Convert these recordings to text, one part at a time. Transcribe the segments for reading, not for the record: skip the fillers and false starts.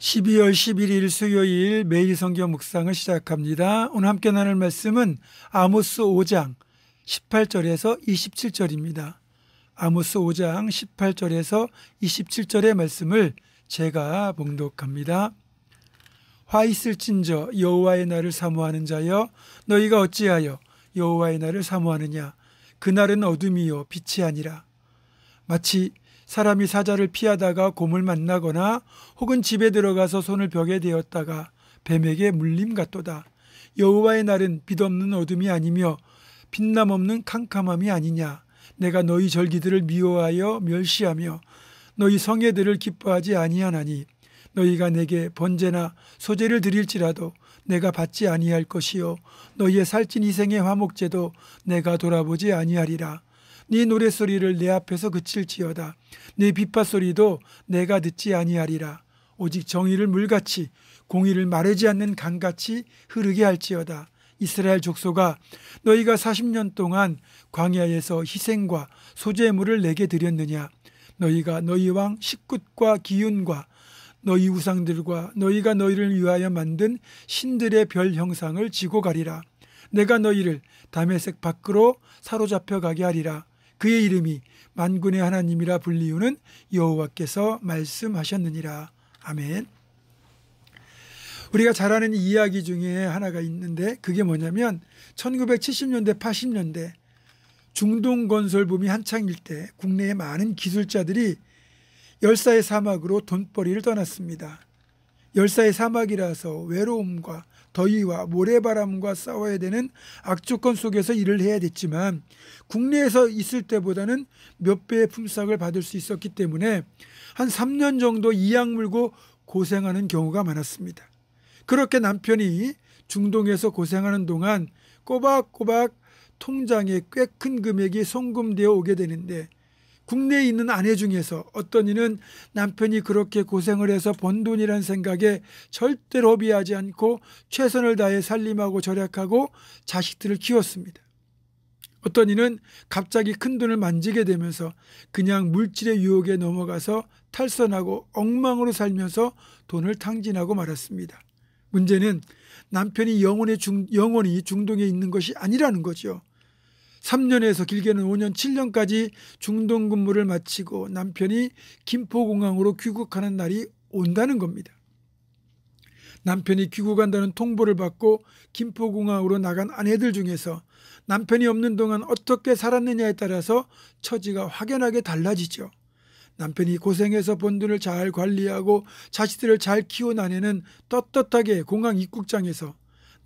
12월 11일 수요일 매일 성경 묵상을 시작합니다. 오늘 함께 나눌 말씀은 아모스 5장 18절에서 27절입니다. 아모스 5장 18절에서 27절의 말씀을 제가 봉독합니다. 화 있을진저 여호와의 날을 사모하는 자여, 너희가 어찌하여 여호와의 날을 사모하느냐. 그날은 어둠이요 빛이 아니라. 마치 사람이 사자를 피하다가 곰을 만나거나 혹은 집에 들어가서 손을 벽에 대었다가 뱀에게 물림 같도다. 여호와의 날은 빛없는 어둠이 아니며 빛남 없는 캄캄함이 아니냐. 내가 너희 절기들을 미워하여 멸시하며 너희 성회들을 기뻐하지 아니하나니, 너희가 내게 번제나 소제를 드릴지라도 내가 받지 아니할 것이요 너희의 살찐 희생의 화목제도 내가 돌아보지 아니하리라. 네 노랫소리를 내 앞에서 그칠지어다. 네 빗바소리도 내가 듣지 아니하리라. 오직 정의를 물같이 공의를 마르지 않는 강같이 흐르게 할지어다. 이스라엘 족속아, 너희가 40년 동안 광야에서 희생과 소제물을 내게 드렸느냐. 너희가 너희 왕 식굿과 기욤과 너희 우상들과 너희가 너희를 위하여 만든 신들의 별 형상을 지고 가리라. 내가 너희를 다메섹 밖으로 사로잡혀 가게 하리라. 그의 이름이 만군의 하나님이라 불리우는 여호와께서 말씀하셨느니라. 아멘. 우리가 잘 아는 이야기 중에 하나가 있는데, 그게 뭐냐면 1970년대 80년대 중동 건설 붐이 한창일 때 국내의 많은 기술자들이 열사의 사막으로 돈벌이를 떠났습니다. 열사의 사막이라서 외로움과 더위와 모래바람과 싸워야 되는 악조건 속에서 일을 해야 됐지만, 국내에서 있을 때보다는 몇 배의 품삯을 받을 수 있었기 때문에 한 3년 정도 이악 물고 고생하는 경우가 많았습니다. 그렇게 남편이 중동에서 고생하는 동안 꼬박꼬박 통장에 꽤 큰 금액이 송금되어 오게 되는데, 국내에 있는 아내 중에서 어떤 이는 남편이 그렇게 고생을 해서 번 돈이라는 생각에 절대로 허비하지 않고 최선을 다해 살림하고 절약하고 자식들을 키웠습니다. 어떤 이는 갑자기 큰 돈을 만지게 되면서 그냥 물질의 유혹에 넘어가서 탈선하고 엉망으로 살면서 돈을 탕진하고 말았습니다. 문제는 남편이 영원히 중동에 있는 것이 아니라는 거죠. 3년에서 길게는 5년, 7년까지 중동 근무를 마치고 남편이 김포공항으로 귀국하는 날이 온다는 겁니다. 남편이 귀국한다는 통보를 받고 김포공항으로 나간 아내들 중에서 남편이 없는 동안 어떻게 살았느냐에 따라서 처지가 확연하게 달라지죠. 남편이 고생해서 번 돈을 잘 관리하고 자식들을 잘 키운 아내는 떳떳하게 공항 입국장에서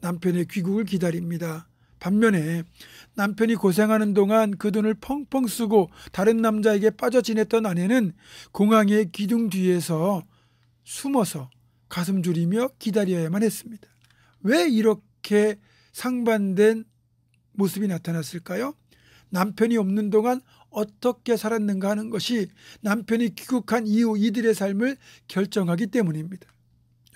남편의 귀국을 기다립니다. 반면에 남편이 고생하는 동안 그 돈을 펑펑 쓰고 다른 남자에게 빠져 지냈던 아내는 공항의 기둥 뒤에서 숨어서 가슴 졸이며 기다려야만 했습니다. 왜 이렇게 상반된 모습이 나타났을까요? 남편이 없는 동안 어떻게 살았는가 하는 것이 남편이 귀국한 이후 이들의 삶을 결정하기 때문입니다.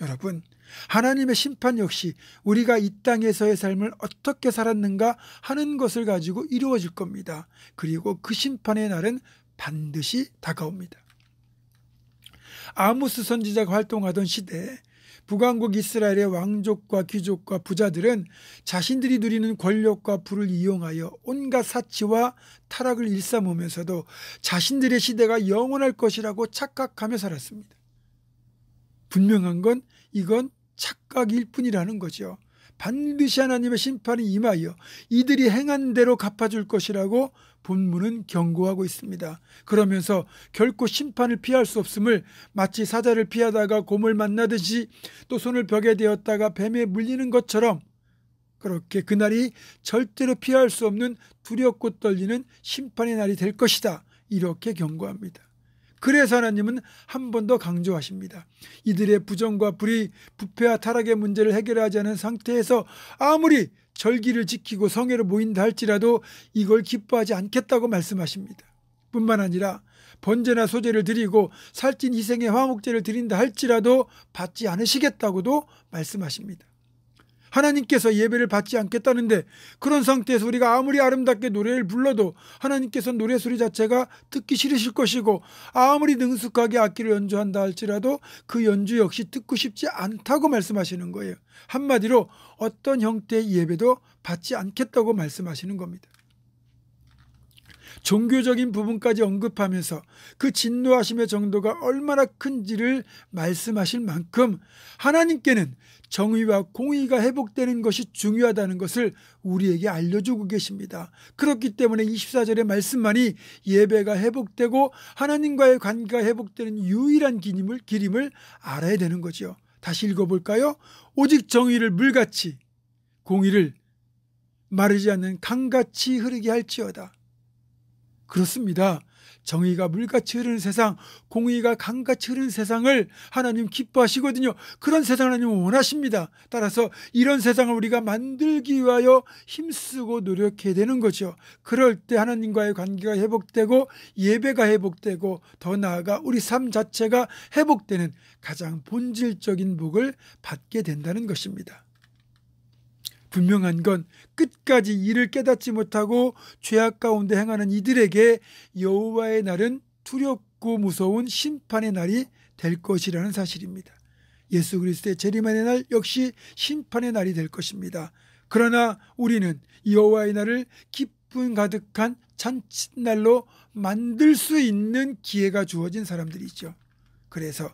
여러분, 하나님의 심판 역시 우리가 이 땅에서의 삶을 어떻게 살았는가 하는 것을 가지고 이루어질 겁니다. 그리고 그 심판의 날은 반드시 다가옵니다. 아모스 선지자가 활동하던 시대에 북왕국 이스라엘의 왕족과 귀족과 부자들은 자신들이 누리는 권력과 부를 이용하여 온갖 사치와 타락을 일삼으면서도 자신들의 시대가 영원할 것이라고 착각하며 살았습니다. 분명한 건 이건 착각일 뿐이라는 거죠. 반드시 하나님의 심판이 임하여 이들이 행한 대로 갚아줄 것이라고 본문은 경고하고 있습니다. 그러면서 결코 심판을 피할 수 없음을 마치 사자를 피하다가 곰을 만나듯이 또 손을 벽에 대었다가 뱀에 물리는 것처럼 그렇게 그날이 절대로 피할 수 없는 두렵고 떨리는 심판의 날이 될 것이다. 이렇게 경고합니다. 그래서 하나님은 한 번 더 강조하십니다. 이들의 부정과 불의, 부패와 타락의 문제를 해결하지 않은 상태에서 아무리 절기를 지키고 성회로 모인다 할지라도 이걸 기뻐하지 않겠다고 말씀하십니다. 뿐만 아니라 번제나 소제를 드리고 살찐 희생의 화목제를 드린다 할지라도 받지 않으시겠다고도 말씀하십니다. 하나님께서 예배를 받지 않겠다는데, 그런 상태에서 우리가 아무리 아름답게 노래를 불러도 하나님께서 노래소리 자체가 듣기 싫으실 것이고, 아무리 능숙하게 악기를 연주한다 할지라도 그 연주 역시 듣고 싶지 않다고 말씀하시는 거예요. 한마디로 어떤 형태의 예배도 받지 않겠다고 말씀하시는 겁니다. 종교적인 부분까지 언급하면서 그 진노하심의 정도가 얼마나 큰지를 말씀하실 만큼 하나님께는 정의와 공의가 회복되는 것이 중요하다는 것을 우리에게 알려주고 계십니다. 그렇기 때문에 24절의 말씀만이 예배가 회복되고 하나님과의 관계가 회복되는 유일한 길임을 알아야 되는 거죠. 다시 읽어볼까요? 오직 정의를 물같이, 공의를 마르지 않는 강같이 흐르게 할지어다. 그렇습니다. 정의가 물같이 흐르는 세상, 공의가 강같이 흐르는 세상을 하나님 기뻐하시거든요. 그런 세상을 하나님은 원하십니다. 따라서 이런 세상을 우리가 만들기 위하여 힘쓰고 노력해야 되는 거죠. 그럴 때 하나님과의 관계가 회복되고 예배가 회복되고 더 나아가 우리 삶 자체가 회복되는 가장 본질적인 복을 받게 된다는 것입니다. 분명한 건 끝까지 이를 깨닫지 못하고 죄악 가운데 행하는 이들에게 여호와의 날은 두렵고 무서운 심판의 날이 될 것이라는 사실입니다. 예수 그리스도의 재림의 날 역시 심판의 날이 될 것입니다. 그러나 우리는 여호와의 날을 기쁨 가득한 잔칫날로 만들 수 있는 기회가 주어진 사람들이죠. 그래서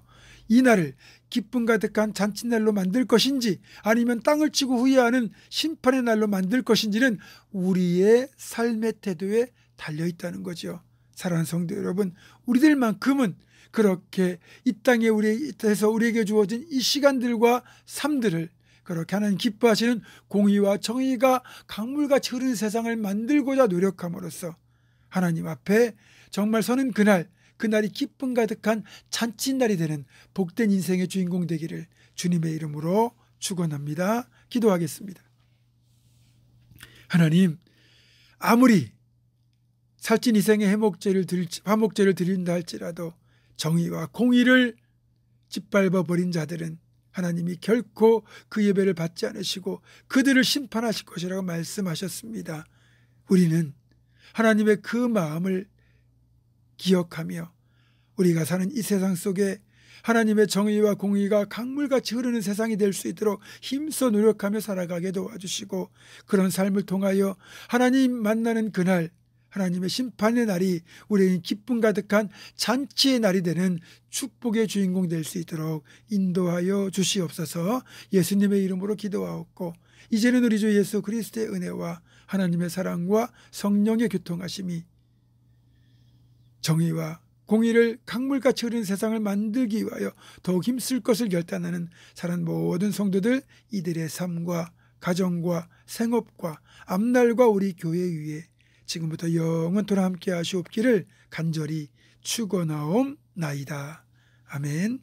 이 날을 기쁨 가득한 잔칫날로 만들 것인지 아니면 땅을 치고 후회하는 심판의 날로 만들 것인지는 우리의 삶의 태도에 달려있다는 거죠. 사랑하는 성도 여러분, 우리들만큼은 그렇게 이 땅에 우리에게 주어진 이 시간들과 삶들을 그렇게 하나님 기뻐하시는 공의와 정의가 강물같이 흐르는 세상을 만들고자 노력함으로써 하나님 앞에 정말 서는 그날이 기쁨 가득한 잔칫날이 되는 복된 인생의 주인공 되기를 주님의 이름으로 축원합니다. 기도하겠습니다. 하나님, 아무리 살찐 희생의 화목제를 드린다 할지라도 정의와 공의를 짓밟아 버린 자들은 하나님이 결코 그 예배를 받지 않으시고 그들을 심판하실 것이라고 말씀하셨습니다. 우리는 하나님의 그 마음을 기억하며 우리가 사는 이 세상 속에 하나님의 정의와 공의가 강물같이 흐르는 세상이 될 수 있도록 힘써 노력하며 살아가게 도와주시고, 그런 삶을 통하여 하나님 만나는 그날, 하나님의 심판의 날이 우리에게 기쁨 가득한 잔치의 날이 되는 축복의 주인공 될 수 있도록 인도하여 주시옵소서. 예수님의 이름으로 기도하옵고, 이제는 우리 주 예수 그리스도의 은혜와 하나님의 사랑과 성령의 교통하심이 정의와 공의를 강물같이 흐르는 세상을 만들기 위하여 더욱 힘쓸 것을 결단하는 사는 모든 성도들, 이들의 삶과 가정과 생업과 앞날과 우리 교회 위에 지금부터 영원토록 함께 하시옵기를 간절히 축원하옵나이다. 아멘.